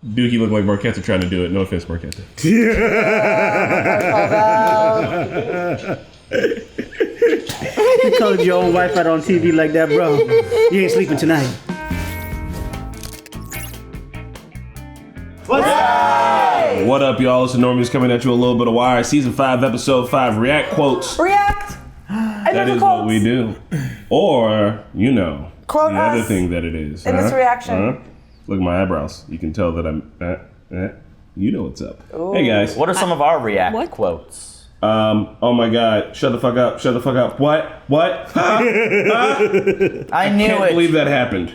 Dookie looked like Marquetta trying to do it. No offense, Marquetta. You called your own wife out on TV like that, bro. You ain't sleeping tonight. What's up? What up, y'all? It's the Normies coming at you a little bit of Wire. Season 5, Episode 5, React Quotes. React! That is what we do. Or, you know, Quote the us other thing that it is. in this reaction. Look at my eyebrows. You can tell that I'm... you know what's up. Ooh. Hey, guys. What are some of our React quotes? Oh my God! Shut the fuck up! Shut the fuck up! What? I knew Can't believe that happened.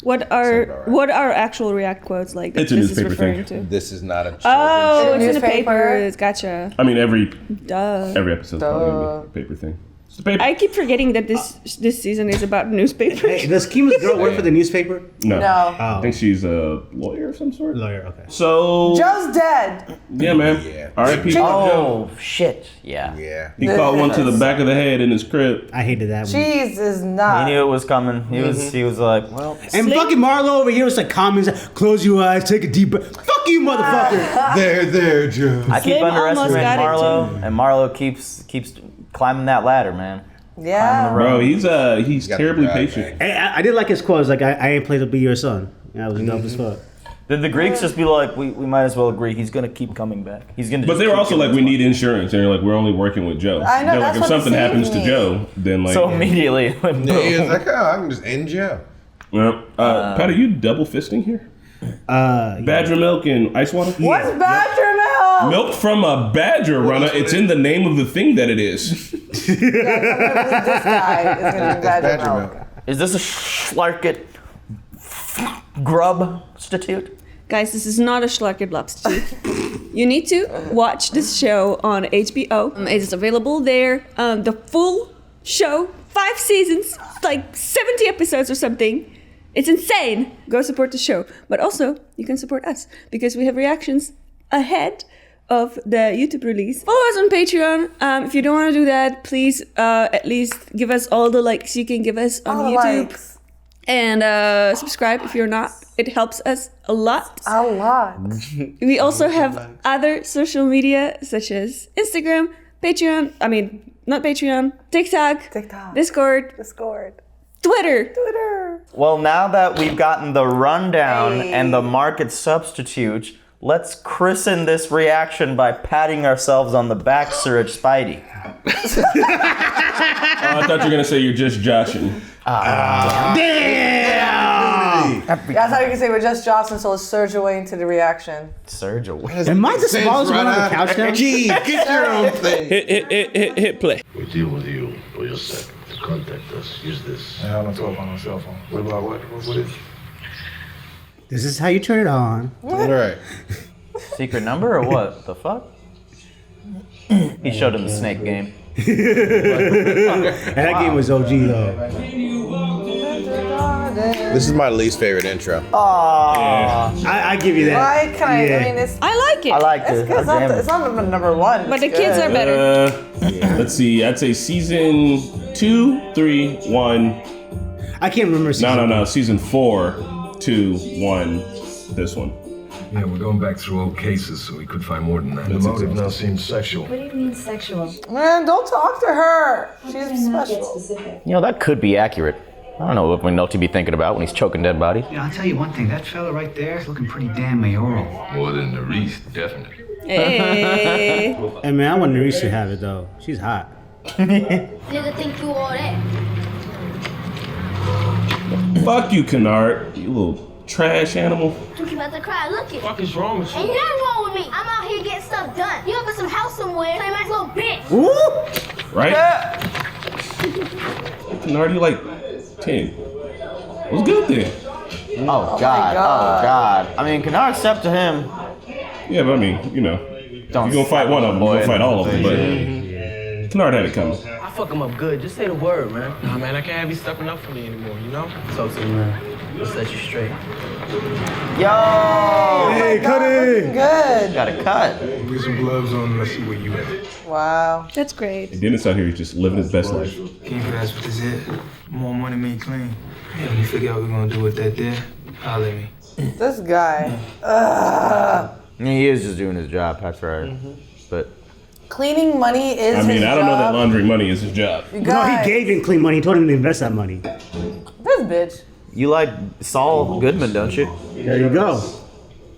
What are actual React quotes like? It's a this newspaper is referring thing. to? This is not a. Oh, it's in the newspaper. paper. Gotcha. I mean, every episode's probably gonna be a paper thing. It's the paper. I keep forgetting that this season is about newspapers. Hey, does Kima's girl work for the newspaper? No. No. I think she's a lawyer of some sort. Lawyer, okay. So. Joe's dead. Yeah, man. Yeah. R.I.P. Oh, shit. Yeah. Yeah. He caught one to the back of the head in his crib. I hated that one. Cheese is He not. knew it was coming. He was like, well. And fucking Marlo over here was like comments, close your eyes, take a deep breath. Fuck you, motherfucker. There, Joe. I keep Slim almost underestimating got it, Marlo, and Marlo keeps climbing that ladder, man. Yeah. Bro, he's got terribly the drive, patient. Hey, I did like his quotes, like, I ain't played to be your son. That was dope as fuck. Did the Greeks just be like, we might as well agree, he's gonna keep coming back. He's gonna. But they were also like, we need insurance, and they're like, we're only working with Joe. I know, They're that's like, if what something happens to deceived me. Joe, then like. So immediately, like, Yeah, he was like, I can just end Joe. Pat, are you double fisting here? Badger milk and ice water? What's badger milk? Milk from a badger, runner. It's in the name of the thing that it is. This guy is going to be badger milk. is this a Schlarket grub substitute? Guys, this is not a Schlarket substitute. You need to watch this show on HBO. It is available there. The full show, 5 seasons, like 70 episodes or something. It's insane. Go support the show. But also, you can support us because we have reactions ahead of the YouTube release. Follow us on Patreon. If you don't want to do that, please at least give us all the likes you can give us on All the YouTube. likes. And subscribe if you're not. It helps us a lot. A lot. We also have other social media such as Instagram, Patreon, TikTok, Discord, Twitter. Well, now that we've gotten the rundown and the market substitute, let's christen this reaction by patting ourselves on the back, Sir Spidey. I thought you were gonna say you're just joshing. Damn! That's how you can say we're just Johnson, so let's surge away into the reaction. Surge away. Am I the smallest one on the couch now? Gee, get your own thing. Hit play. We deal with you or your set. To contact us, use this. I don't talk on my cell phone. What about what is? This is how you turn it on. All right. Secret number or what? The fuck? He showed him the snake game. And that game was OG though. This is my least favorite intro. Aww. I give you that. Why can I? Yeah. I mean, it's. I like it. I liked it. It's not, it's not number one. But the It's kids good. are better. Let's see. I'd say season 2, 3, 1. I can't remember. No. Season 4, 2, 1. This one. Yeah, we're going back through old cases, so we could find more than that. The motive now seems sexual. What do you mean sexual? Man, don't talk to her. She's special. You know, that could be accurate. I don't know what McNulty be thinking about when he's choking dead bodies. Yeah, I'll tell you one thing. That fella right there is looking pretty damn mayoral. More than the Reese, definitely. Hey. Hey man, I want Nerisse to have it though. She's hot. Nigga think you all that. Fuck you, Kennard. You little trash animal. You about to cry. Look it. What is wrong with Ain't nothing wrong with me. I'm out here getting stuff done. You up in some house somewhere, play my little bitch. Right? Kennard, you like 10. What's good then? Oh God. I mean, Kennard stepped to him. Yeah, but I mean, you know. Don't You're gonna fight one of them, you're gonna fight all of them, but Kennard had it coming. I fuck him up good. Just say the word, man. Nah, man, I can't have you stepping up for me anymore, you know? Talk to me, man. Let's set you straight. Yo! Hey, cut it! Good. Got a cut. Put some gloves on and let's see where you at. Wow. That's great. And Dennis out here is just living his best life. Can't pass with this head. More money mean clean. Yeah, when you figure out what we're gonna do with that there, holler at me. This guy. He is just doing his job. That's right. But Cleaning money is his I don't know that job. laundry money is his job. You No, guys, he gave him clean money. He told him to invest that money. this bitch. you like Saul Goodman, don't you? There you go.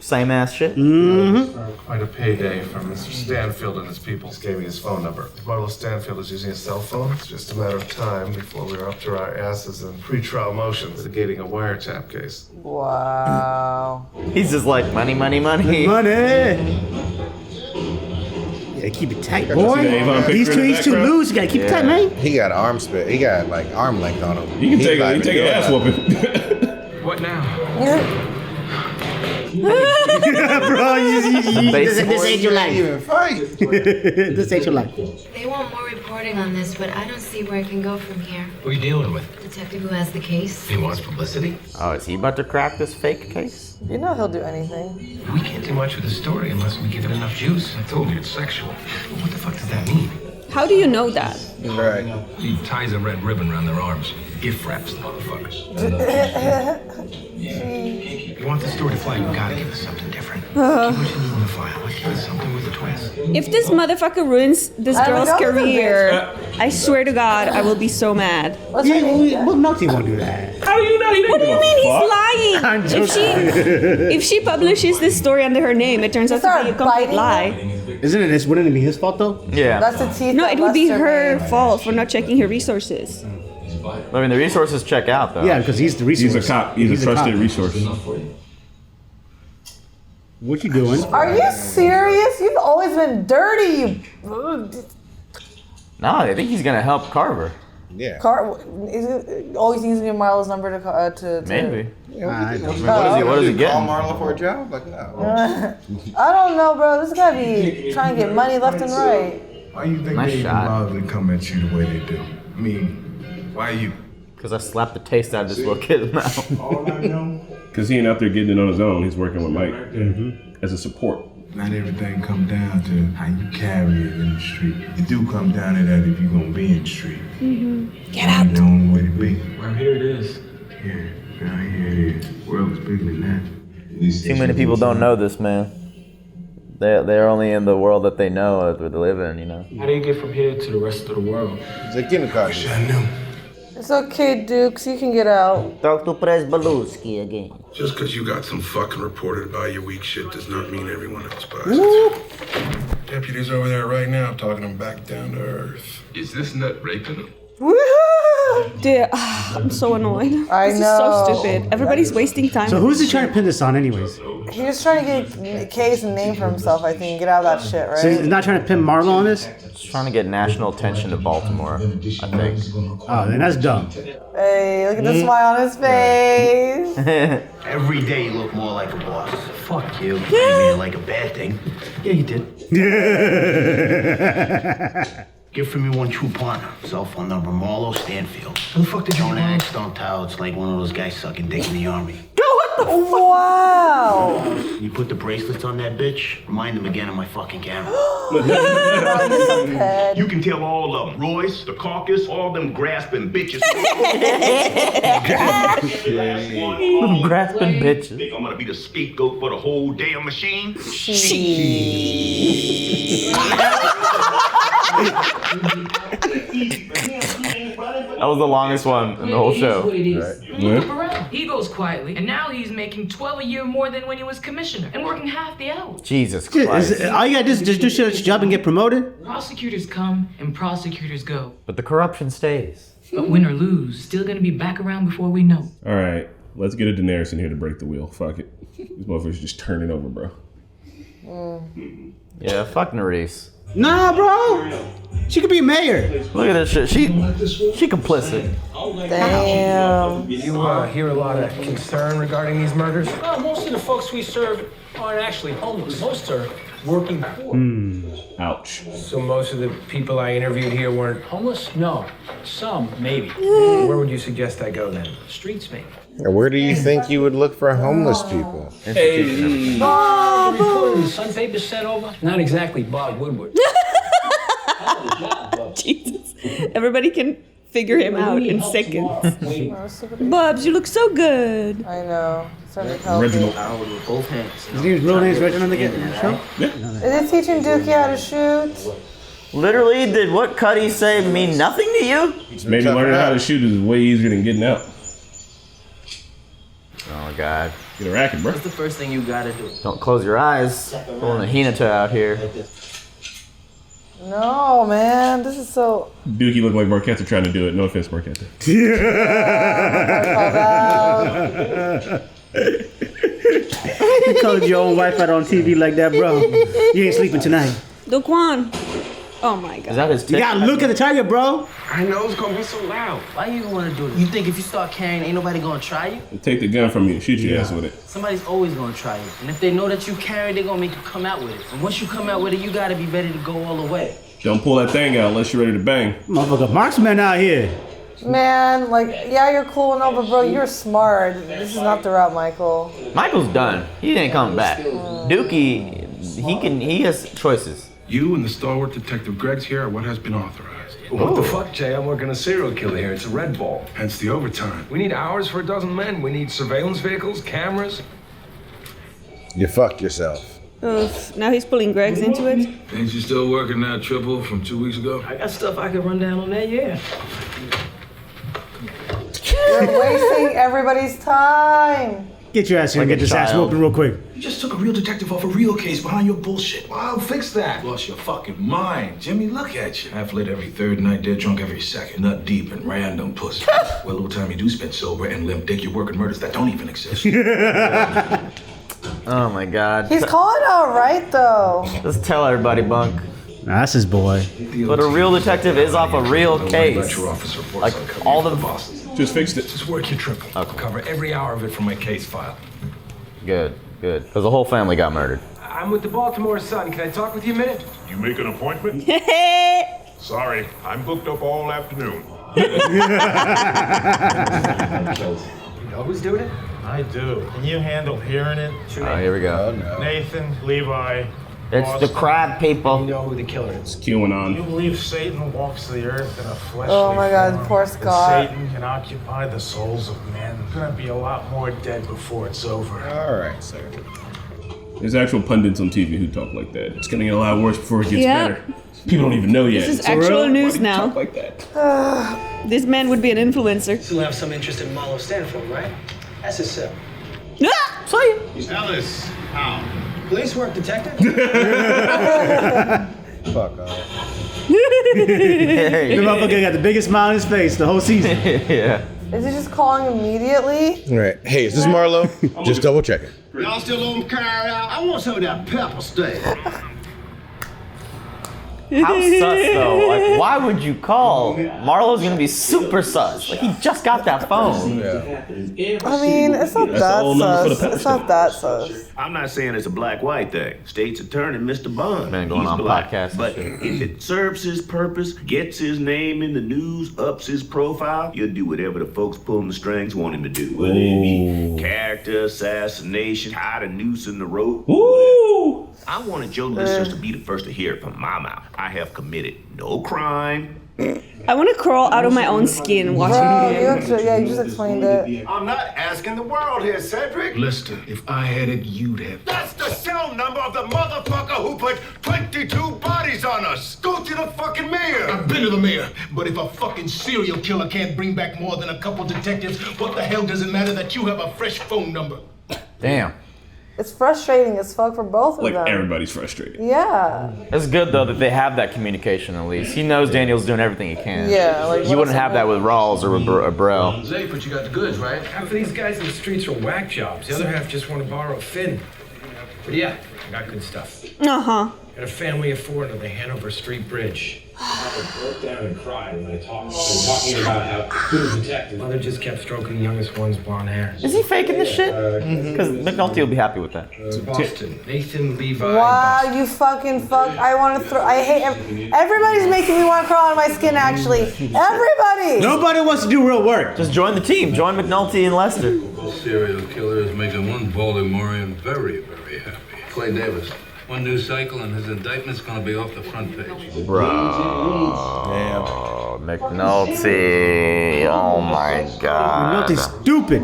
Same ass shit. Quite a payday from Mr. Stanfield and his people. Just gave me his phone number. Marlo Stanfield is using a cell phone. It's just a matter of time before we're up to our asses in pretrial motions, negating a wiretap case. Wow. He's just like money, money, money. Money. Yeah, keep it tight, See boy. the Avon picture He's in too, the he's too background? loose. You gotta keep it tight, man. He got arm spit. He got like arm length on him. You can He's take not you even take an doing ass nothing. whooping. What now? Bro, this ain't your life. Even fight. This ain't your life. They want more reporting on this, but I don't see where it can go from here. Who are you dealing with? Detective who has the case. He wants publicity? Oh, is he about to crack this fake case? You know he'll do anything. We can't do much with the story unless we give it enough juice. I told you it's sexual. What the fuck does that mean? How do you know that? Right. He ties a red ribbon around their arms. Gift wraps the motherfuckers. If you want the story to fly, you gotta give us something different. Keep what you need in the file. Let's give us something with a twist. If this motherfucker ruins this I girl's know the career, I swear to God, I will be so mad. What's her name? McNulty won't do that. How do you know he didn't What do give you a mean fuck? he's I'm lying? If she publishes this story under her name, it turns out to be a Start complete biting lie. Wouldn't it be his fault though? Yeah. That's the teeth. No, that it would be Lester her made. fault for not checking her resources. I mean, the resources check out though. Yeah, because he's the resource. He's a cop. He's a trusted cop. resource. What you doing? Are you serious? You've always been dirty. You. No, I think he's gonna help Carver. Yeah. Is always using Marlo's number to Maybe. Yeah, What is he Call getting? Marlo for a job? Like, no. I don't know, bro. This guy be trying to get money left and right. Why you think Nice they even shot. bother to come at you the way they do? I mean, why you? Because I slapped the taste out of this little kid's mouth. All I know, Because he ain't out there getting it on his own. He's working with Mike as a support. not everything come down to how you carry it in the street. It do come down to that if you gonna be in the street. Get out. The only way to be. Well, here it is. Here it is. World is bigger than that. Too many people don't know this, man. They're only in the world that they know, that they live in, you know. How do you get from here to the rest of the world? He's like, get in the car. Wish I knew. It's okay, Dukes. You can get out. Talk to Press Beluski again. Just because you got some fucking reported about your weak shit does not mean everyone else buys it. Deputies over there right now talking them back down to earth. Is this nut raping them? Dude, I'm so annoyed. I This know. is so stupid. Everybody's wasting time. So who's he trying to pin this on, anyways? He was trying to get a case and name for himself, I think. Get out of that shit, So he's right? not trying to pin Marlo on this? Just trying to get national attention to Baltimore, I think. Oh, then that's dumb. Hey, look at the smile on his face. Every day you look more like a boss. Fuck you. I mean it like a bad thing. Yeah, you did. Give for me one true partner. Cell phone number, Marlo Stanfield. Who the fuck did you don't ask, don't tell. It's like one of those guys sucking dick in the army. Wow. You put the bracelets on that bitch, remind them again of my fucking camera. You can tell all of them. Royce, the caucus, all them grasping bitches. Grasping bitches. Think I'm gonna be the scapegoat for the whole damn machine? That was the longest one in the whole show. He goes quietly, and now he's making 12 a year more than when he was commissioner and working half the hours. Jesus Christ. All you gotta do is just do shit at your job and get promoted? Prosecutors come and prosecutors go. But the corruption stays. But win or lose, still gonna be back around before we know. All right, let's get a Daenerys in here to break the wheel. Fuck it. These motherfuckers just turning over, bro. Yeah, fuck Nerys. Nah, bro. She could be a mayor. Look at this shit. She complicit. Damn. You hear a lot of concern regarding these murders? Well, most of the folks we serve aren't actually homeless. Most are working poor. Ouch. So most of the people I interviewed here weren't homeless? No. Some, maybe. Where would you suggest I go then? Streets, maybe. Where do you think you would look for homeless people? Hey. The reporter in the Sun paper sent over? Not exactly Bob Woodward. Jesus. Everybody can figure him out in seconds. Bubs, you look so good. I know. Somebody help me. Reginald. Both hands. His name's real name's Reginald again in the show? Is it teaching Dookie how to shoot? Literally, did what Cuddy say mean nothing to you? Maybe learning how to shoot is way easier than getting out. Oh God. Get a racket, bro. What's the first thing you gotta do? Don't close your eyes. Pulling a Hinata out here. No, man. This is so... Dookie look like Marquetta trying to do it. No offense, Marquetta. You called your own wife out on TV like that, bro. You ain't sleeping tonight. Daquan. Oh my God. Is that his You gotta look at the tiger, bro. I know it's gonna be so loud. Why you even want to do this? You think if you start carrying, ain't nobody gonna try you? Take the gun from you and shoot your ass with it. Somebody's always gonna try you. And if they know that you carry, they're gonna make you come out with it. And once you come out with it, you gotta be ready to go all the way. Don't pull that thing out unless you're ready to bang. Motherfucker, marksman out here. Man, like, yeah, you're cool and all, but bro, you're smart. This is not the route, Michael. Michael's done. He ain't coming back. Dookie, he has choices. You and the stalwart detective Greg's here are what has been authorized. What the fuck, Jay? I'm working a serial killer here. It's a red ball. Hence the overtime. We need hours for a dozen men. We need surveillance vehicles, cameras. You fucked yourself. Oof. Now he's pulling Greg's into it. Ain't you still working that triple from 2 weeks ago? I got stuff I could run down on that, yeah. You're wasting everybody's time. Get your ass here and get this ass whooping real quick. You just took a real detective off a real case behind your bullshit. Well, I'll fix that. Lost your fucking mind. Jimmy, look at you. Half lit every third night, dead drunk every second. Nut deep and random pussy. Well, little time you do spend sober and limp dick, you're working murders that don't even exist. Oh my God. He's calling out right, though. Just tell everybody, Bunk. Nah, that's his boy. But a real detective is off a real case. Like all the bosses. Just fixed it. Just work your triple. I'll cover every hour of it from my case file. Good. Because the whole family got murdered. I'm with the Baltimore Sun. Can I talk with you a minute? You make an appointment? Sorry, I'm booked up all afternoon. You know who's doing it? I do. Can you handle hearing it? Oh, here we go. Nathan, Levi. It's the crab people. You know who the killer is. QAnon. You believe Satan walks the earth in a fleshly Oh my God, form, poor that Scott. Satan can occupy the souls of men. There's gonna be a lot more dead before it's over. All right, sir. There's actual pundits on TV who talk like that. It's gonna get a lot worse before it gets Yeah. better. People don't even know yet. This is actual news Why do you now. talk like that? This man would be an influencer. You have some interest in Marlo Stanfield, right? That's his cell. Ah! Saw you. Ellis, how? Police work, detective. Fuck off. The motherfucker got the biggest smile on his face the whole season. Yeah. Is he just calling immediately? All right. Hey, is this Marlo? Just double checking. Y'all still on carry out? I want some of that pepper steak. How sus though? Like, why would you call? Marlo's gonna be super sus. Like, he just got that phone. Yeah. I mean, it's not that sus. It's not that sus. I'm not saying it's a black-white thing. State's attorney, Mr. Bond. Man going he's on black. podcasts and But shit. if it serves his purpose, gets his name in the news, ups his profile, he'll do whatever the folks pulling the strings want him to do. Whether it be character assassination, tie a noose in the rope. Woo! I wanted your listeners to be the first to hear it from my mouth. I have committed no crime. I want to crawl out of my own skin watching Bro, him. you just explained it. I'm not asking the world here, Cedric. Lester, if I had it, you'd have. That's the cell number of the motherfucker who put 22 bodies on us. Go to the fucking mayor. I've been to the mayor, but if a fucking serial killer can't bring back more than a couple detectives, what the hell does it matter that you have a fresh phone number? Damn. It's frustrating as fuck for both of Like them. everybody's frustrated. Yeah. It's good though that they have that communication at least. He knows Daniel's doing everything he can. Yeah, like, you wouldn't have that with Rawls or with Burrell. Zay, but you got the goods, right? Half of these guys in the streets are whack jobs. The other half just want to borrow a fin. But yeah, I got good stuff. Uh-huh. Got a family of four under the Hanover Street Bridge. I broke down and cried when I talked. They were talking about how good a detective. Mother just kept stroking the youngest one's blonde hair. Is he faking this shit? Because McNulty will be happy with that. Boston, Nathan Levi. Wow, you fucking fuck. I want to throw. I hate. Everybody's making me want to crawl out of my skin, actually. Everybody! Nobody wants to do real work. Just join the team. Join McNulty and Lester. The serial killer is making one Baltimorean very, very happy. Clay Davis. One news cycle and his indictment's gonna be off the front page. Bro. McNulty. Oh my god. McNulty's stupid.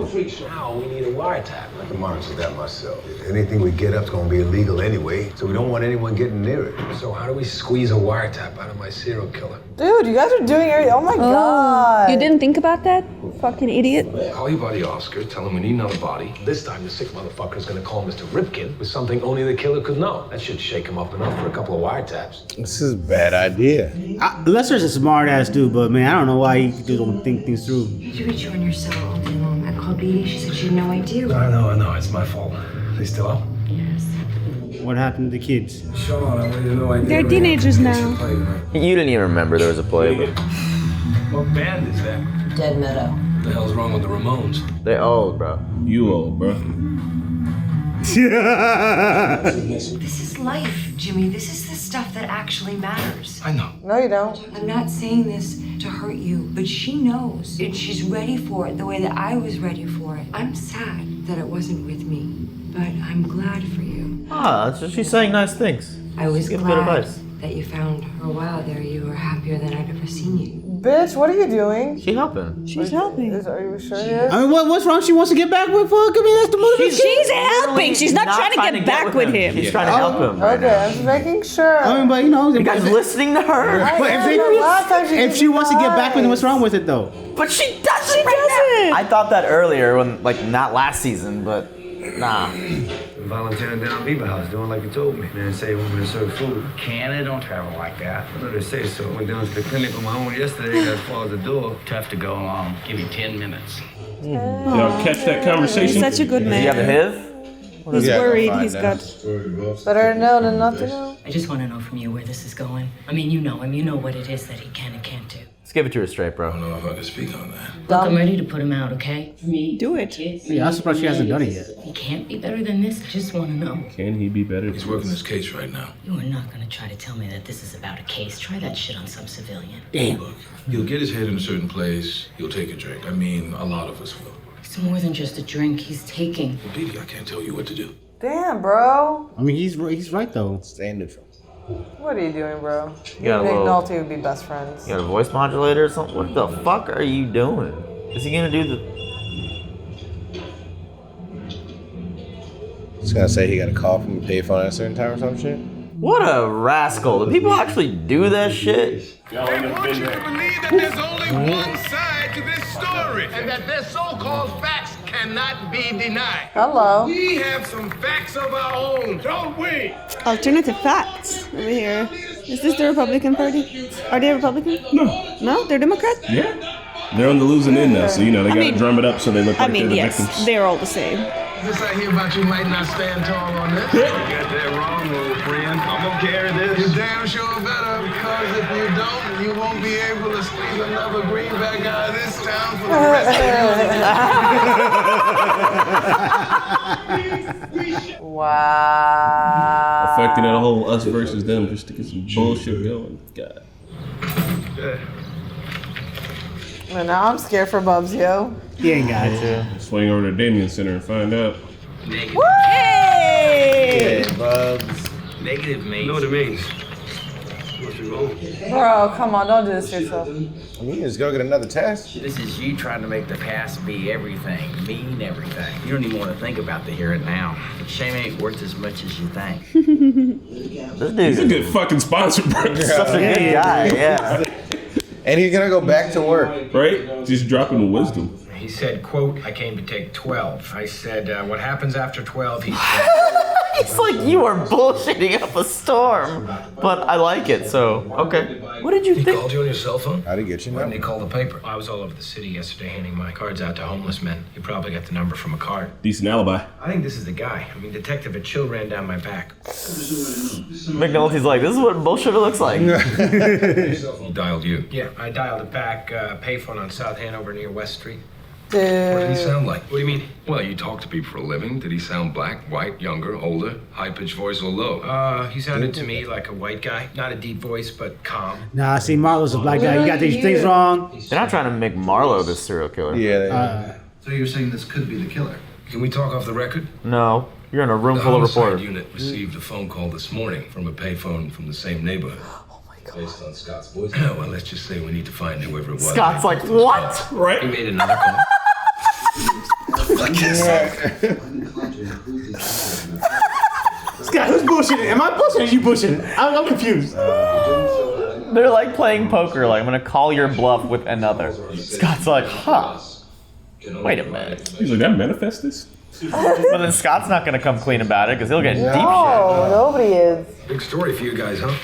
Now we need a wiretap. to monitor that myself. Anything we get up's gonna be illegal anyway, so we don't want anyone getting near it. So how do we squeeze a wiretap out of my serial killer? Dude, you guys are doing everything. Oh my god. You didn't think about that? Fucking idiot. Call your buddy Oscar, tell him we need another body. This time the sick motherfucker's gonna call Mr. Ripkin with something only the killer could know. That should shake him up enough for a couple of wiretaps. This is a bad idea. Lester's a smart ass dude, but man, I don't know why he just don't think things through. You could join your cell all day long. I called Beatty. She said she had no idea. I know. It's my fault. They still up? Yes. What happened to the kids? Sean, I want you to know I did. They're teenagers now. You didn't even remember there was a play. But What band is that? Dead Meadow. What the hell's wrong with the Ramones? they old, bro. You old, bro. This is life, Jimmy. This is the stuff that actually matters. I know. No, you don't. I'm not saying this to hurt you, but she knows. And she's ready for it the way that I was ready for it. I'm sad that it wasn't with me, but I'm glad for you. Ah, she's saying nice things. I was Give good glad advice. that you found her while there. You were happier than I'd ever seen you. Bitch, what are you doing? She helping. She's helping. Are you sure it is? I mean, what's wrong? She wants to get back with fuck. I mean, that's the motivation. She's helping. She's not trying to get back with him. She's trying to help him. Right Okay, I'm just making sure. I mean, but you know, You guys listening to her? if she wants to get back with him, what's wrong with it though? But she doesn't right now. I thought that earlier when, like, not last season, but nah. Volunteering down Beaver House, doing like you told me. Man, say you want me to serve food. Canada don't travel like that. I know they say so. Went down to the clinic on my own yesterday, got as far as the door. Tough to go along. Give me 10 minutes. Y'all catch that conversation? He's such a good man. Does he have a HIV? He's worried. He's got. Better to know than not to know. I just want to know from you where this is going. I mean, you know him. You know what it is that he can and can't do. Let's give it to her straight, bro. I don't know if I can speak on that. Look, I'm ready to put him out, okay? For me, do it. Yeah, I'm surprised she hasn't done it yet. He can't be better than this. I just want to know. Can he be better? He's working this case right now. You are not going to try to tell me that this is about a case. Try that shit on some civilian. Damn. Look, he'll get his head in a certain place. He'll take a drink. I mean, a lot of us will. It's more than just a drink he's taking. Well, Petey, I can't tell you what to do. Damn, bro. I mean, he's right though. Stay neutral. What are you doing, bro? You got a little- McNulty would be best friends. You got a voice modulator or something? What the fuck are you doing? Is he gonna do the... Just gonna say he got a call from a payphone at a certain time or some shit? What a rascal. Do people actually do that shit? They want you to believe that there's only one side to this story, and that their so-called facts cannot be denied. Hello. We have some facts of our own, don't we? Alternative facts over here. Is this the Republican Party? Are they Republican? No. No, they're Democrat? Yeah. They're on the losing end now, so you know they gotta drum it up so they look like they're the yes, victims. they're all the same. This I hear about you might not stand tall on this. You got that wrong, old friend. I'm gonna carry this. You damn sure better, because if you don't, you won't be able to squeeze another greenback out of this town for the rest of your Wow. Affecting that whole us versus them just to get some bullshit going. God. Well, now I'm scared for Bubs, yo. He ain't got it. Swing over to Damien Center and find out. Negative. Hey! Bubs. Negative, mate. You know what it means? What's your goal? Bro, come on, don't do this to yourself. I mean, just go get another test. This is you trying to make the past be everything, mean everything. You don't even want to think about the here and now. But shame ain't worth as much as you think. This dude He's a good fucking sponsor, bro. such a good guy, yeah. And he's gonna go back to work. Right? Just dropping wisdom. He said, quote, I came to take 12. I said, what happens after 12? He said, It's like you are bullshitting up a storm. But I like it, so, okay. What did you he think? called you on your cell phone? How'd he get you Why now? didn't he call the paper? I was all over the city yesterday handing my cards out to homeless men. You probably got the number from a card. Decent alibi. I think this is the guy. I mean, Detective, a chill ran down my back. McNulty's like, this is what bullshit looks like. He dialed you? Yeah, I dialed it back, payphone on South Hanover near West Street. What did he sound like? What do you mean? Well, you talk to people for a living. Did he sound black, white, younger, older, high-pitched voice or low? He sounded to me like a white guy. Not a deep voice, but calm. Nah, see, Marlo's a black guy. You got these things wrong. They're not trying to make Marlo the serial killer. Yeah. So you're saying this could be the killer? Can we talk off the record? No, you're in a room The full of homicide reporters. unit received a phone call this morning from a payphone from the same neighborhood. Oh my God. Based on Scott's voice. Well, let's just say we need to find whoever it was. Scott's like, what? He made another call. fuck yourself. Scott, who's bullshitting? Am I bullshitting or you bullshitting? I'm confused. They're like playing poker. Like, I'm gonna call your bluff with another. Scott's like, huh. Wait a minute. He's like, that manifest this? But then Scott's not gonna come clean about it because he'll get deep shit. No, nobody is. Big story for you guys, huh?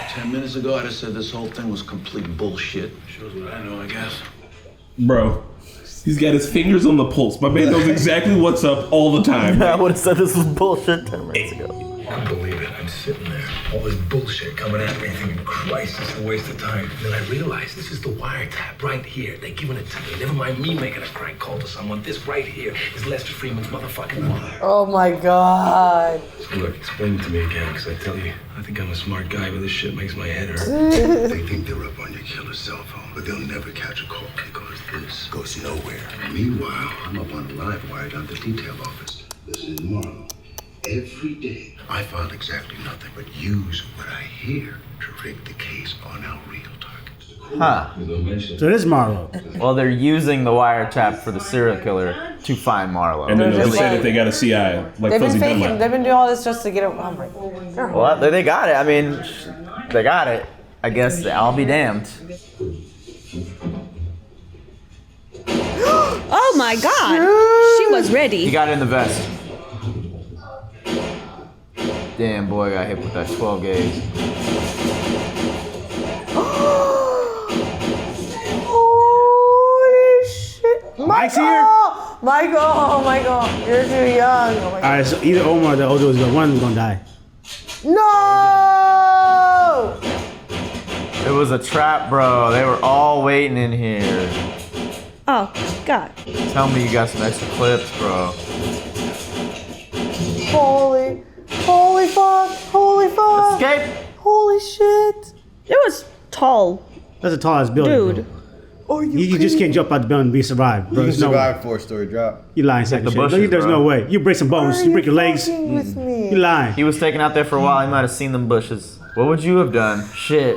10 minutes ago, I'd have said this whole thing was complete bullshit. Shows what I know, I guess. Bro, he's got his fingers on the pulse. My man knows exactly what's up all the time. I would have said this was bullshit 10 minutes ago. I can't believe it. I'm sitting there, all this bullshit coming at me, thinking, Christ, this is a waste of time. Then I realize this is the wiretap right here. They're giving it to me. Never mind me making a prank call to someone. This right here is Lester Freeman's motherfucking wire. Oh my God. So look, explain it to me again, because I tell you, I think I'm a smart guy, but this shit makes my head hurt. They think they're up on your killer's cell phone, but they'll never catch a call because this goes nowhere. Meanwhile, I'm up on the live wire down at the detail office. This is Marlo. Every day, I find exactly nothing but use what I hear to rig the case on our real targets. Huh. So this is Marlo. Well, they're using the wiretap for the serial killer to find Marlo. And then They're they'll just say like- that they got a CI, like They've Fuzzy been faking. Dunlap. They've been doing all this just to get it. Oh my. They're Well, they got it. I mean, they got it. I guess I'll be damned. Oh my God. She was He ready. got it in the vest. Damn, boy, got hit with that 12 gauge. Holy shit. Mike's here. Michael, oh Michael, you're too young. Oh my All right, so either Omar or the Ojo is one of them's gonna die. No! It was a trap, bro. They were all waiting in here. Oh, God. Tell me you got some extra clips, bro. Holy fuck, holy fuck. Escape! Holy shit. It was tall. That's a tall ass building. Dude. Oh, You just can't jump out the building and be survived, bro. You can There's no way. survive 4-story drop. You lying, second the shit. bushes, There's bro. no way. You break some bones. You break your legs. fucking with me? You lying. He was taken out there for a while. He might have seen them bushes. What would you have done? Shit.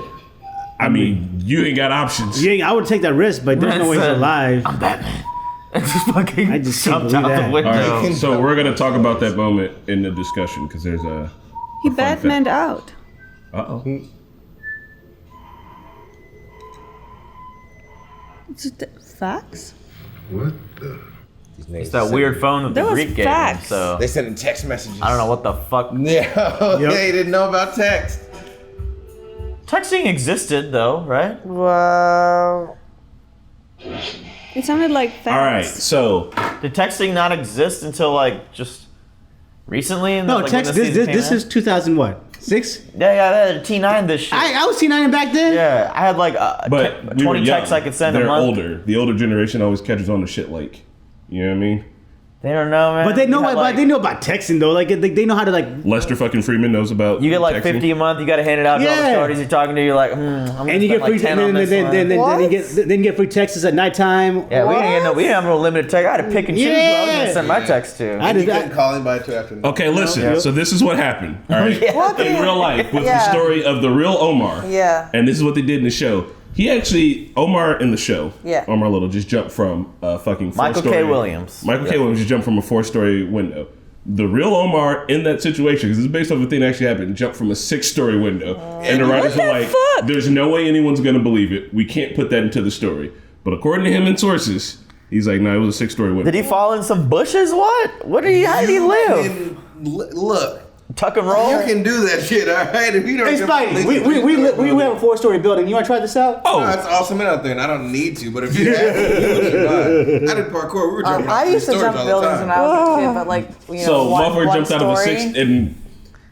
I mean, you ain't got options. Yeah, I would take that risk, but there's no way he's Listen, alive. I'm Batman. And just fucking I just can't jumped out believe the that. window. All right, so we're gonna talk about that moment in the discussion because there's a. He Batmaned out. Uh-oh. Is it facts? What the? It's that weird phone that That the was Greek gave him, facts. so They sending text messages. I don't know what the fuck. Yeah, Yep. they didn't know about text. Texting existed though, right? Wow. It sounded like facts. All right, so Did texting not exist until like just recently? No, Like, when text. the This season came this out? is 2000 what? 6? Yeah, I had a T9 this shit. I was T9 back then. Yeah, I had like but we 20 were young. texts I could send They're a month. older. The older generation always catches on to shit like, you know what I mean? They don't know, man. But they know You had, about they know about texting though. Like they know how to like. Lester fucking Freeman knows about. You get like texting. 50 a month. You got to hand it out to all the Yeah. shorties you're talking to. You're like, I'm gonna And you spend get free. like 10 on this one. Then you get free texts at nighttime. Yeah, we didn't have no limited text. I had to pick and choose who I was gonna send my text to. I You did couldn't call him by 2 afternoon. Okay, listen. Yeah. So this is what happened. All right, What in the- real life with the Yeah. story of the real Omar. Yeah. And this is what they did in the show. He actually, Omar in the show, Yeah. Omar Little just jumped from a fucking Michael four-story- K. Williams. Michael K. Yeah. Williams just jumped from a 4-story window. The real Omar in that situation, because this is based off a thing that actually happened, jumped from a 6-story window. And the writers were like, there's no way anyone's going to believe it. We can't put that into the story. But according to him and sources, he's like, no, it was a 6-story window. Did he fall in some bushes? What? How did he live? Look. Tuck and roll? You can do that shit, all right? If you don't Hey Spidey, we have a 4-story building. You want to try this out? Oh, it's awesome out there, and I don't need to. But if you have to, you would survive. I did parkour. We were jumping. I off used to these jump stories all the buildings when time. I was a kid, but like, you know, So one motherfucker jumped out of a story. 6, and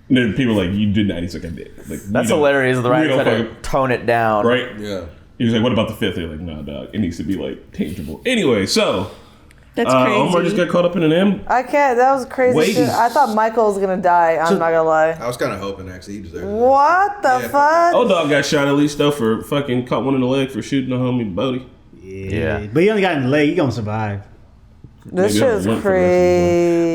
then people were like, you did not. He's like, I did. Like, That's hilarious. The writers had to tone it down. Right? Yeah. He was like, what about the 5th? They're like, no, dog. It needs to be like tangible. Anyway, so That's crazy. Omar just got caught up in an M. I can't. That was crazy Wait. shit. I thought Michael was gonna die. I'm not gonna lie. I was kind of hoping, actually. He deserved it. What the fuck? Old dog got shot at least though for fucking caught one in the leg for shooting the homie Bodie. Yeah. But he only got in the leg. He gonna survive. This Maybe shit I'll is went for the rest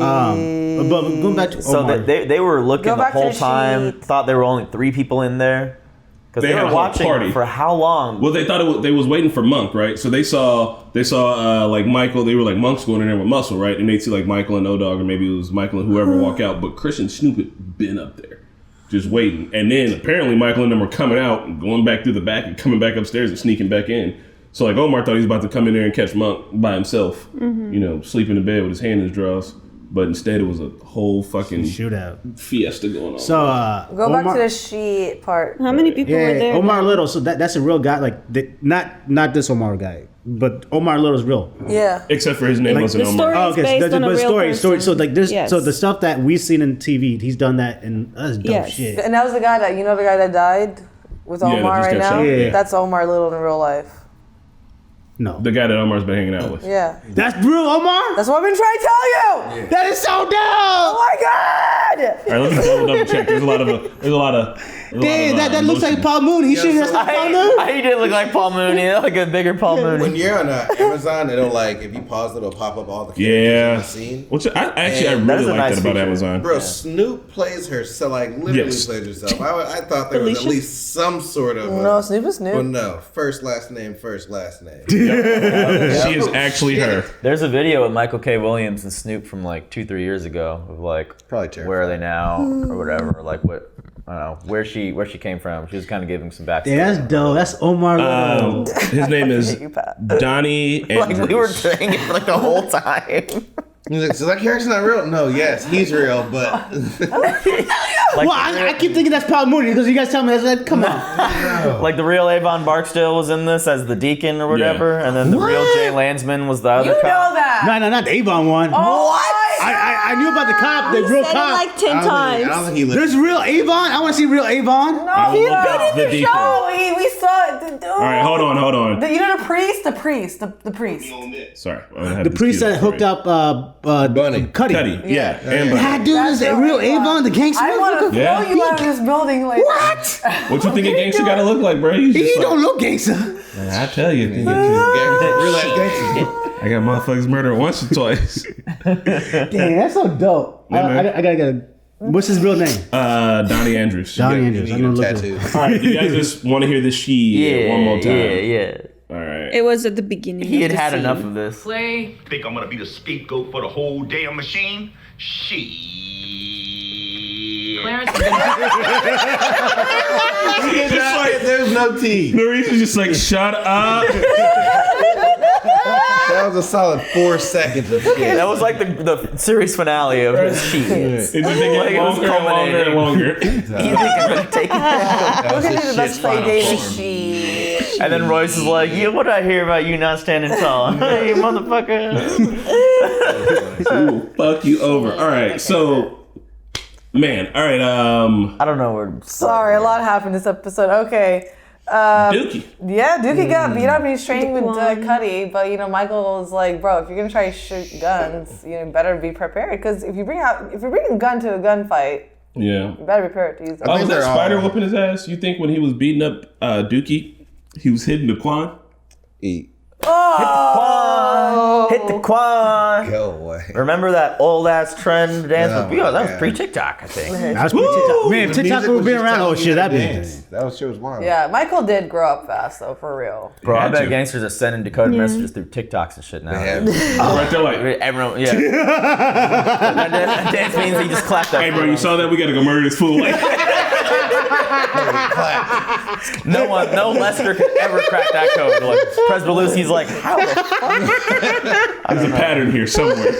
crazy. But going back to So Omar. they were looking Go the back to whole the time. sheet. Thought there were only 3 people in there. Because they were watching for how long? Well, they thought they was waiting for Monk, right? So they saw like Michael. They were like, Monk's going in there with Muscle, right? And they'd see like Michael and O-Dog, or maybe it was Michael and whoever walk out. But Chris and Snoop had been up there, just waiting. And then apparently Michael and them were coming out and going back through the back and coming back upstairs and sneaking back in. So like Omar thought he was about to come in there and catch Monk by himself, sleeping in bed with his hand in his drawers. But instead, it was a whole fucking shootout fiesta going on. So go back to the sheet part. How many people were there? Omar Little. So that's a real guy. Like not this Omar guy, but Omar Little's real. Yeah. Except for his name wasn't Omar. Oh, okay. Story. So like there's so the stuff that we've seen in TV, he's done that, and that's dope shit. And that was the guy that died with Omar right now. Yeah. That's Omar Little in real life. No. The guy that Omar's been hanging out with. Yeah. That's real Omar? That's what I've been trying to tell you. Yeah. That is so dope. Oh my god. All right, let's double check. There's a lot of. Damn, that looks like Paul Mooney. He shouldn't have Paul Mooney. He did look like Paul Mooney, like a bigger Paul Mooney. When you're on Amazon, it'll like if you pause, it'll pop up all the characters in the scene. Which I really like that about Amazon. Bro, Snoop plays herself, like literally plays herself. I thought there was at least some sort of. No, Snoop is Snoop. Well, no, first last name. She is actually her. There's a video with Michael K. Williams and Snoop from like 2-3 years ago of like probably where are they now or whatever, or like what. I don't know where she came from. She was kind of giving some backstory. Yeah, that's dope. That's Omar Little. His name is Donnie Andrews. Like we were saying it for like the whole time. He's like, so that character's not real? No, yes, he's real, but... I keep thinking that's Paul Mooney because you guys tell me that's like, come on. Like the real Avon Barksdale was in this as the deacon or whatever, and then the real Jay Landsman was the other cop. You know that. No, not the Avon one. Oh, what? I knew about the cop, the real said cop. it like 10 times. I don't think he lives. There's real Avon? I want to see real Avon. No, he's been in the deacon. show. We saw it. Dude. All right, hold on. You know the priest? The priest. Sorry. The priest that hooked up Bunny. Cuddy. Yeah. And Bunny. That dude is a real Avon, the gangster. I want to throw you out of this building. Like what? What you think a gangster gotta look like, bro? He don't look gangster. Man, I tell you. Real life gangster. I got motherfuckers murdered once or twice. Damn, that's so dope. I gotta. What's his real name? Donnie Andrews. Donnie Andrews. I'm gonna look tattoo. at. All right, you guys just want to hear this one more time? Yeah. All right. It was at the beginning. He of the had scene. enough of this. Play. Think I'm gonna be the scapegoat for the whole damn machine? Clarence. Just like there's no tea. Normies is just like, shut up. That was a solid 4 seconds of shit. That was like the series finale of his sheet. It's just getting longer and longer. You think I'm gonna take it? we're gonna do the best play David sheet. And then Royce is like, yeah, what did I hear about you not standing tall? Hey, motherfucker. Ooh, fuck you over. All right, so... Man, all right. I don't know where. Sorry, a lot happened this episode. Okay. Dookie. Yeah, Dookie got beat up. He's training with Cuddy, but Michael was like, "Bro, if you're gonna try to shoot guns, better be prepared. Because if you bring a gun to a gunfight, you better be prepared to use it." Was that Spider whooping his ass? You think when he was beating up Dookie, he was hitting the Quan? Oh! Hit the Quan. Go away. Remember that old ass trend dance? That was pre-TikTok, I think. That was pre-TikTok. Man, if TikTok would have been around, oh shit, that'd be. That was wild. Yeah, Michael did grow up fast though, for real. Bro, I bet gangsters are sending decoded messages through TikToks and shit now. Right there, like everyone, yeah. that dance means he just clapped that. Hey, bro, you saw that? We gotta go murder this fool. Like, no Lester could ever crack that code. Like President Lucy's like, how the fuck? There's a pattern here somewhere.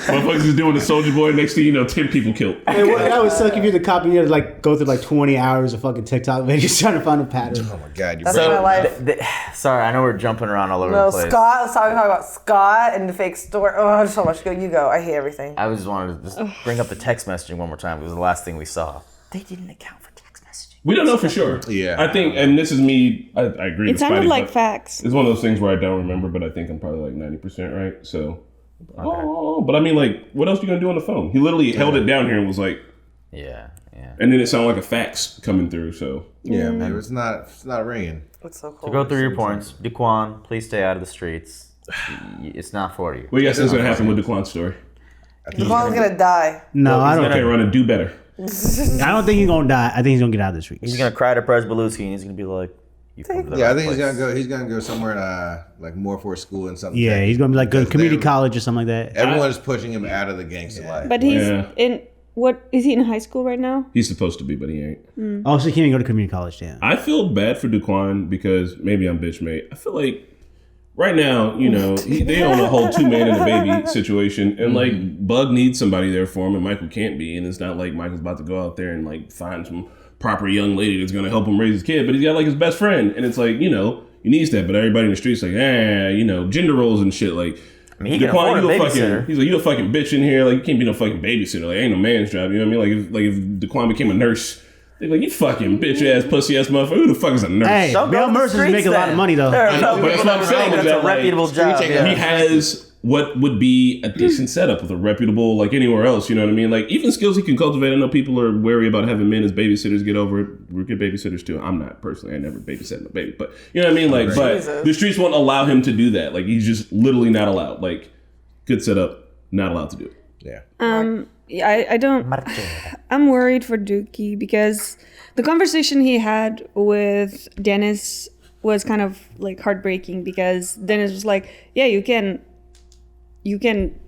Motherfuckers is doing the Soldier Boy. Next thing you know, 10 people killed. Hey, that would suck if you're the cop and you had to go through 20 hours of fucking TikTok videos trying to find a pattern. Oh my god, that's my life. Sorry, I know we're jumping around all over the place. Scott. Let's talk about Scott and the fake story. Oh, there's so much. You go. I hate everything. I just wanted to just bring up the text messaging one more time. It was the last thing we saw. They didn't account for text messaging. We don't know for sure. Yeah. I think, and this is me, I agree with It sounded Spidey, like facts. It's one of those things where I don't remember, but I think I'm probably 90% right. So, but I mean, what else are you going to do on the phone? He literally held it down here and was like, yeah. And then it sounded like a fax coming through, so. Yeah, man, it's not ringing. It's so cool. So go through your points. Daquan, please stay out of the streets. It's not for you. What do you guys think is going to happen with Daquan's story? Daquan's going to die. No, I don't think. Run and do better. I don't think he's gonna die. I think he's gonna get out of the streets. He's gonna cry to Prez Belushi and he's gonna be like, I think he's gonna go somewhere like more for school and something. Yeah, he's gonna be like go to community college or something like that. Everyone's pushing him out of the gangster life. But he's in what is he in high school right now? He's supposed to be, but he ain't. Oh, so he can't even go to community college then. I feel bad for Daquan because maybe I'm bitch mate. I feel like right now, they own a whole 2-man and a baby situation, and like Bug needs somebody there for him, and Michael can't be, and it's not like Michael's about to go out there and like find some proper young lady that's gonna help him raise his kid, but he's got like his best friend, and it's like he needs that, but everybody in the streets like gender roles and shit like. I mean, he can afford a babysitter. He's like, you a fucking bitch in here. Like, you can't be no fucking babysitter. Like, ain't no man's job. You know what I mean? Like, if Daquan became a nurse, they're like, you fucking bitch ass, pussy ass motherfucker. Who the fuck is a nurse? Hey, Bill Mercer's making a lot of money though. I know, but that's what I'm saying. That's a reputable job. He has what would be a decent setup with a reputable, like anywhere else. You know what I mean? Like, even skills he can cultivate. I know people are wary about having men as babysitters. Get over it. We're good babysitters too. I'm not personally. I never babysat my baby, but you know what I mean? Like, but the streets won't allow him to do that. Like, he's just literally not allowed. Like, good setup. Not allowed to do it. Yeah. I don't. I'm worried for Dookie because the conversation he had with Dennis was kind of like heartbreaking because Dennis was like, yeah, you can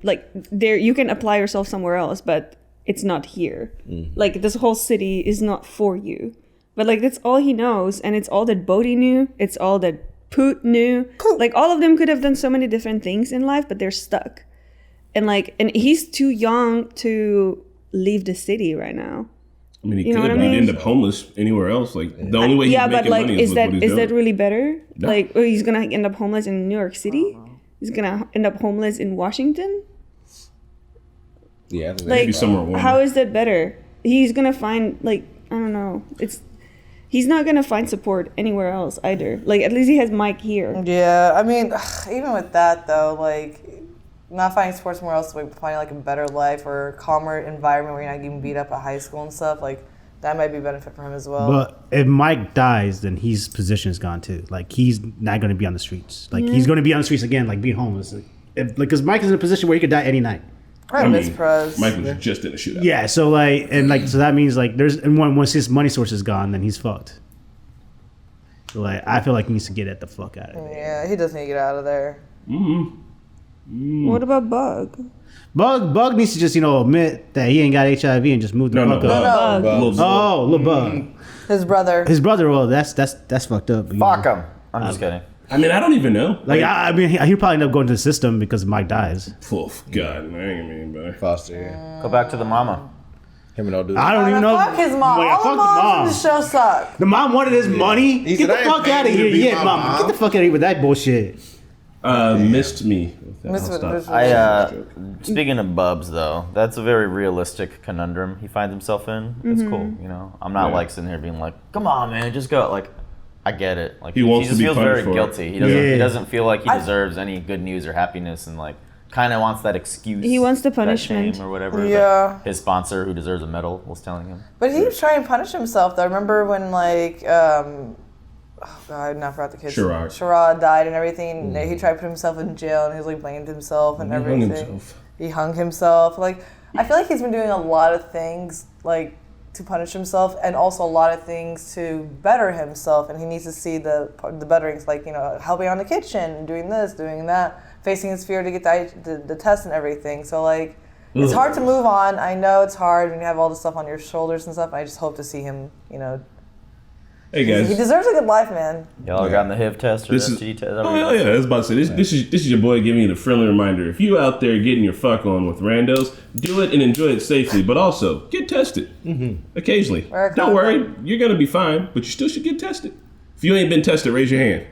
like there you can apply yourself somewhere else, but it's not here. Like this whole city is not for you. But like that's all he knows, and it's all that Bodhi knew. It's all that Poot knew. Like all of them could have done so many different things in life, but they're stuck. And he's too young to leave the city right now. I mean, he could end up homeless anywhere else. Like the only way he's making money is what he's doing. Is that really better? No. Like, or he's gonna end up homeless in New York City? He's gonna end up homeless in Washington? Yeah, maybe somewhere warmer. How is that better? He's gonna find I don't know. He's not gonna find support anywhere else either. Like at least he has Mike here. Yeah, I mean, even with that though, like. Not finding support somewhere else, like finding like a better life or a calmer environment where you're not getting beat up at high school and stuff, like that might be a benefit for him as well. But if Mike dies, then his position is gone too. Like he's not going to be on the streets. Like he's going to be on the streets again, like being homeless. Because Mike is in a position where he could die any night. Right, Miss Prez. Mike was just in a shootout. Yeah, so so that means like once his money source is gone, then he's fucked. So I feel like he needs to get the fuck out of there. Yeah, he does need to get out of there. What about Bug? Bug needs to just admit that he ain't got HIV and just move the fuck up. No. Little Bug. His brother. Well, that's fucked up. Fuck him. I'm just kidding. I mean, I don't even know. I mean, he'll probably end up going to the system because Mike dies. Oh God, I ain't mean, but foster. Go back to the mama. Him and all dudes. I don't even know. Fuck his mom. All the moms in the show suck. The mom wanted his money. Get the fuck out of here. Yeah, mom. Get the fuck out of here with that bullshit. Missed me. Speaking of Bubs, though, that's a very realistic conundrum he finds himself in. It's cool, I'm not like sitting here being like, "Come on, man, just go." Like, I get it. Like, he just feels very guilty. He doesn't feel like he deserves any good news or happiness, and like, kind of wants that excuse. He wants the punishment or whatever. Yeah. His sponsor, who deserves a medal, was telling him. But he was trying to punish himself. Though. I remember when oh God, I forgot the kid. Sherrod died and everything. He tried to put himself in jail and he was like blamed himself and everything. He hung himself. Like I feel like he's been doing a lot of things like to punish himself and also a lot of things to better himself. And he needs to see the betterings, like helping on the kitchen, doing this, doing that, facing his fear to get the test and everything. So like it's hard to move on. I know it's hard when you have all this stuff on your shoulders and stuff. I just hope to see him, Hey guys, he deserves a good life, man. Y'all got the HIV test or STD test? Oh yeah, I was about to say this is your boy giving you the friendly reminder. If you out there getting your fuck on with randos, do it and enjoy it safely, but also get tested occasionally. Don't worry, you're gonna be fine, but you still should get tested. If you ain't been tested, raise your hand.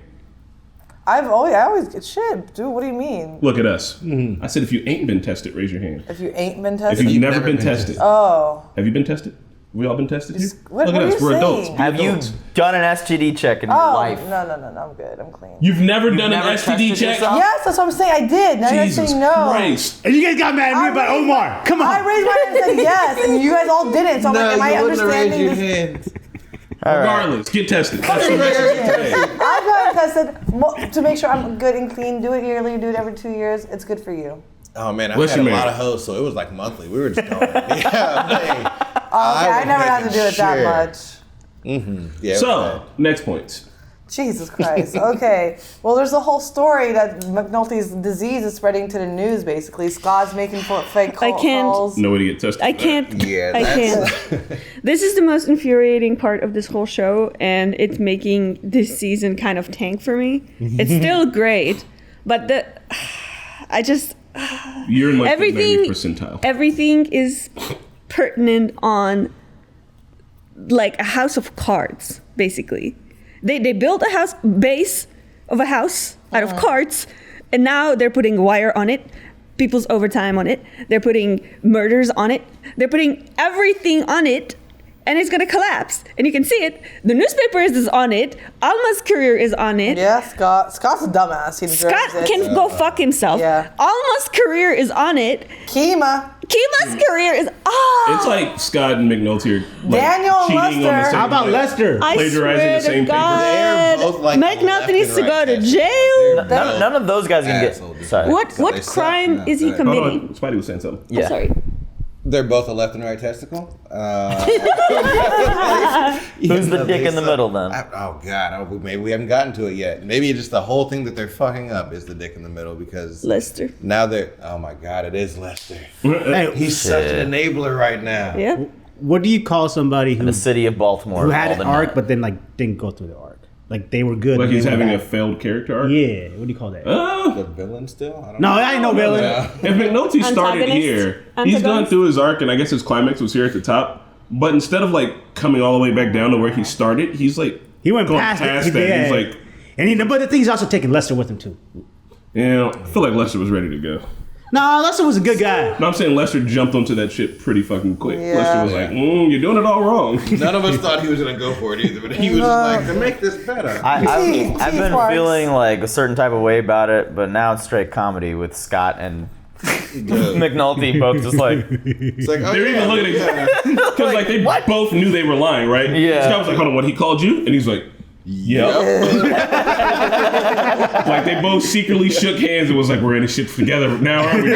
I always get shit, dude. What do you mean? Look at us. I said if you ain't been tested, raise your hand. If you ain't been tested, if you've never been tested. Oh, have you been tested? We all been tested here? Look at us, we're adults. Have you done an STD check in your life? No, I'm good. I'm clean. You've never done an STD check? Yes, that's what I'm saying. I did. Now you're saying no. Christ. And you guys got mad at me about Omar. Come on. I raised my hand and said yes, and you guys all didn't. So I'm like, am I understanding this? Regardless, get tested. I've gotten tested to make sure I'm good and clean. Do it yearly, do it every 2 years. It's good for you. Oh man, I had a lot of hoes, so it was like monthly. We were just going. I never had to do it that much. Mm-hmm. Yeah. So, next point. Jesus Christ. Okay. Well, there's a whole story that McNulty's disease is spreading to the news, basically. Scott's making fake calls. Nobody get tested. I can't. Yeah, I can't. This is the most infuriating part of this whole show, and it's making this season kind of tank for me. It's still great, but You're in like the 90th percentile. Everything is pertinent on like a house of cards, basically. They built a base of a house out of cards, and now they're putting wire on it, people's overtime on it, they're putting murders on it, they're putting everything on it, and it's gonna collapse. And you can see it. The newspaper is on it. Alma's career is on it. Yeah, Scott's a dumbass. He deserves Scott it. can go fuck himself. Yeah. Alma's career is on it. Kima's career is It's like Scott and McNulty are like Daniel and cheating on the Lester. same. How about Lester? Plagiarizing the same God, They're both like McNulty needs to go to jail. None of those guys can get. Sorry. What crime is he committing? Spidey was saying something. Yeah. I'm sorry. They're both a left and right testicle. Who's the dick in the middle then? Oh God, maybe we haven't gotten to it yet. Maybe just the whole thing that they're fucking up is the dick in the middle because Lester. Now they're. Oh my God, it is Lester. Hey, He's such an enabler right now. Yeah. What do you call somebody who In the city of Baltimore. who had all an the arc night. but then like didn't go through the arc? Like they were good. Like and he's they were having a bad. failed character arc? Yeah. What do you call that? The villain still? I don't No, know. I ain't no villain. If McNulty started here, he's gone through his arc, and I guess his climax was here at the top. But instead of like coming all the way back down to where he started, he's like He went going past past it. that. Yeah. He's like, but the thing he's also taking Lester with him too. I feel like Lester was ready to go. No, Lester was a good guy. No, I'm saying Lester jumped onto that shit pretty fucking quick. Yeah. Lester was like, you're doing it all wrong. None of us thought he was gonna go for it either, but he was just like, to make this better. I've been feeling like a certain type of way about it, but now it's straight comedy with Scott and McNulty both just like. It's like, oh, They're even looking at because like they both knew they were lying, right? Yeah. Scott was like, hold on, what, he called you? And he's like, yep. Like they both secretly shook hands and was like, we're in this shit together now, aren't we?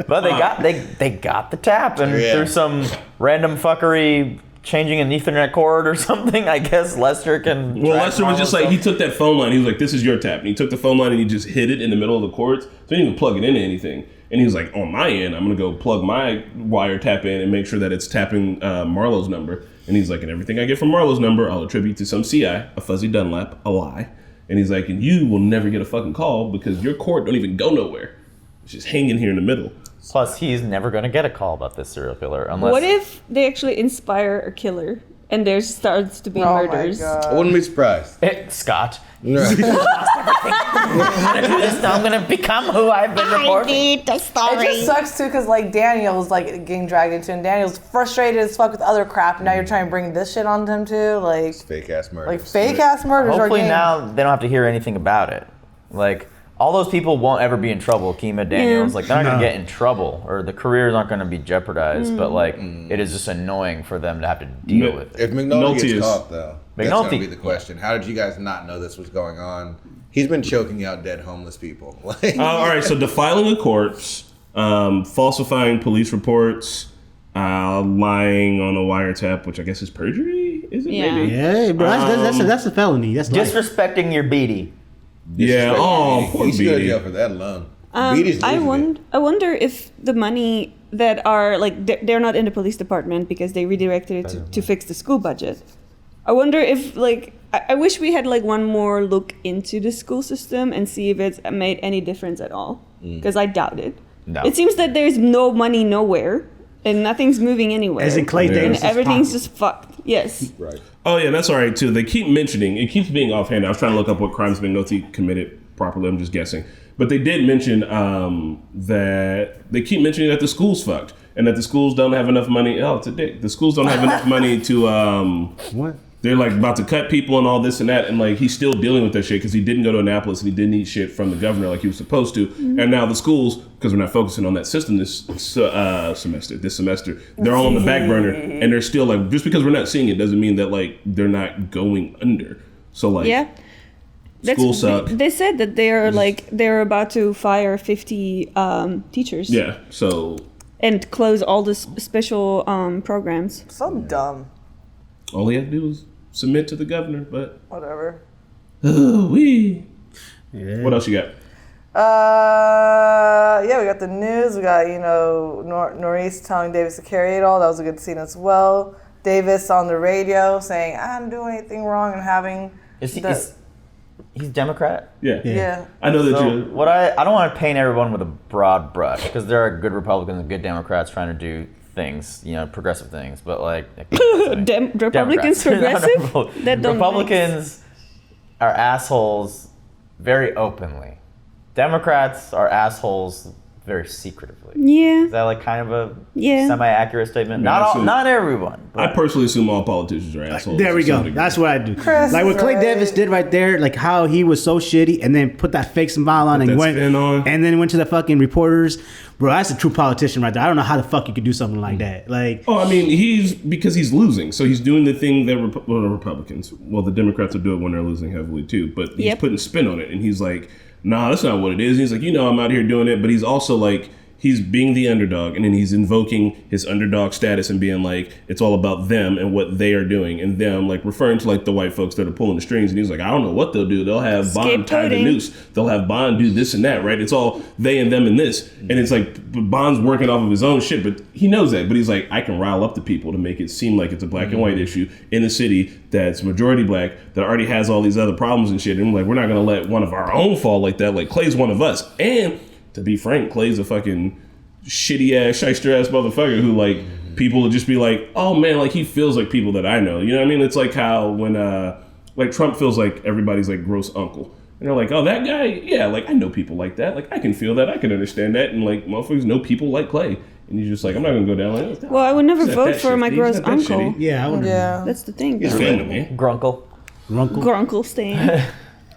But they got the tap, and through some random fuckery changing an Ethernet cord or something, I guess Lester can. Well, Lester was just like, he took that phone line, he was like, this is your tap. And he took the phone line and he just hid it in the middle of the cords. So he didn't even plug it into anything. And he was like, on my end, I'm going to go plug my wire tap in and make sure that it's tapping Marlo's number. And he's like, and everything I get from Marlo's number, I'll attribute to some CI, a fuzzy Dunlap, a lie. And he's like, and you will never get a fucking call because your cord don't even go nowhere. It's just hanging here in the middle. Plus, he's never going to get a call about this serial killer unless. What if they actually inspire a killer and there starts to be murders? I wouldn't be surprised. Scott. No. I'm gonna do this now. I'm gonna become who I've been reporting. Need the story. It just sucks too because like Daniel's like getting dragged into, and Daniel's frustrated as fuck with other crap. And now you're trying to bring this shit on them too, like fake ass murders. Like fake ass murders. Hopefully are now they don't have to hear anything about it. Like all those people won't ever be in trouble. Kima, Daniels, like they're not gonna get in trouble, or the careers aren't gonna be jeopardized. But like it is just annoying for them to have to deal with it. If McNulty gets caught though, that's McNulty. gonna be the question. How did you guys not know this was going on? He's been choking out dead homeless people. All right, so defiling a corpse, falsifying police reports, lying on a wiretap, which I guess is perjury, is it? Yeah. Maybe? Yeah, bro, that's a felony. That's life. Disrespecting your beady. Yeah. Oh, poor He should go to Beatty. jail for that alone. I wonder if the money that are like they're not in the police department because they redirected it to fix the school budget. I wonder if like I wish we had like one more look into the school system and see if it's made any difference at all, because I doubt it. No. It seems that there's no money nowhere and nothing's moving anywhere. As in Clay and Davis' everything's pocket. just fucked. Yes. Right. Oh yeah, that's all right too. They keep mentioning, it keeps being offhand. I was trying to look up what crimes McNulty committed properly. I'm just guessing, but they did mention that they keep mentioning that the school's fucked and that the schools don't have enough money. Oh, it's a dick. The schools don't have enough money to What? They're like about to cut people and all this and that, and like he's still dealing with that shit because he didn't go to Annapolis and he didn't eat shit from the governor like he was supposed to. And now the schools, because we're not focusing on that system this semester, they're all on the back burner, and they're still like, just because we're not seeing it doesn't mean that like they're not going under. So like, Yeah. school suck. They said that they're about to fire 50 teachers. Yeah. So and close all the special programs. So dumb. All he had to do was submit to the governor, but whatever. Yeah. What else you got? We got the news. We got, Normies telling Davis to carry it all. That was a good scene as well. Davis on the radio saying, I didn't do anything wrong and having... He's Democrat? Yeah. I know that I don't want to paint everyone with a broad brush, because there are good Republicans and good Democrats trying to do things, progressive things, but Republicans progressive? Republicans are assholes very openly. Democrats are assholes very secretively. Yeah. Is that kind of a semi-accurate statement? Not everyone. I personally assume all politicians are assholes. There we go. That's what I do. What Clay Davis did right there, how he was so shitty and then put that fake smile on and then went to the fucking reporters. Bro, that's a true politician right there. I don't know how the fuck you could do something like that. Because he's losing. So he's doing the thing that the Republicans, the Democrats will do it when they're losing heavily too. But he's putting spin on it. And he's like, nah, that's not what it is. He's like, I'm out here doing it. But he's also he's being the underdog, and then he's invoking his underdog status and being like, it's all about them and what they are doing, and them referring to the white folks that are pulling the strings. And he's like, I don't know what they'll do. They'll have Bond tie the noose. They'll have Bond do this and that, right? It's all they and them and this. And it's Bond's working off of his own shit, but he knows that. But he's like, I can rile up the people to make it seem like it's a black and white issue in a city that's majority black, that already has all these other problems and shit. And we're not going to let one of our own fall like that. Clay's one of us. And to be frank, Clay's a fucking shitty ass, shyster ass motherfucker who people will just be like, oh man, he feels like people that I know. You know what I mean? It's like how when Trump feels like everybody's gross uncle. And they're like, oh, that guy? Yeah, I know people like that. I can feel that. I can understand that. And motherfuckers know people like Clay. And he's just like, I'm not going to go down like that. Well, I would never vote for my gross uncle. Yeah, I would. Yeah. That's the thing. He's family, man. Grunkle stain.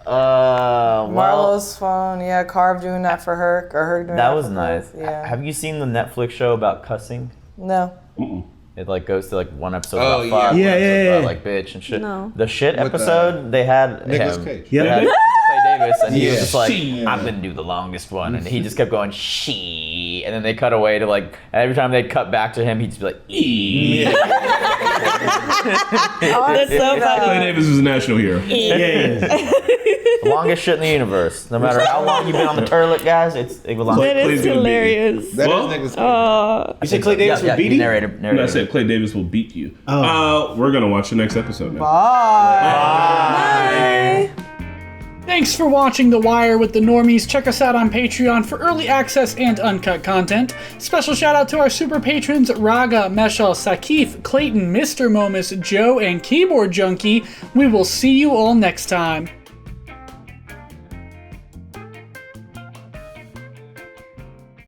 Marlo's phone, Carve doing that for her, or her doing that. That was nice. Yeah. Have you seen the Netflix show about cussing? No. Mm-mm. It goes to one episode about fuck, about bitch and shit. No. The shit episode they had Nicolas him. Cage. They had Clay Davis, and he was just like, I'm gonna do the longest one, and he just kept going she, and then they cut away to every time they'd cut back to him, he'd just be like ee. That's so funny. Clay Davis is a national hero. The longest shit in the universe. No matter how long you've been on the toilet, guys, it belongs. That is hilarious. That is Nicolas Cage. You said Clay Davis would beat you? Narrator. No, I said Clay Davis will beat you. We're going to watch the next episode now. Bye. Thanks for watching The Wire with the Normies. Check us out on Patreon for early access and uncut content. Special shout out to our super patrons Raga, Meshal, Sakif, Clayton, Mr. Momus, Joe, and Keyboard Junkie. We will see you all next time.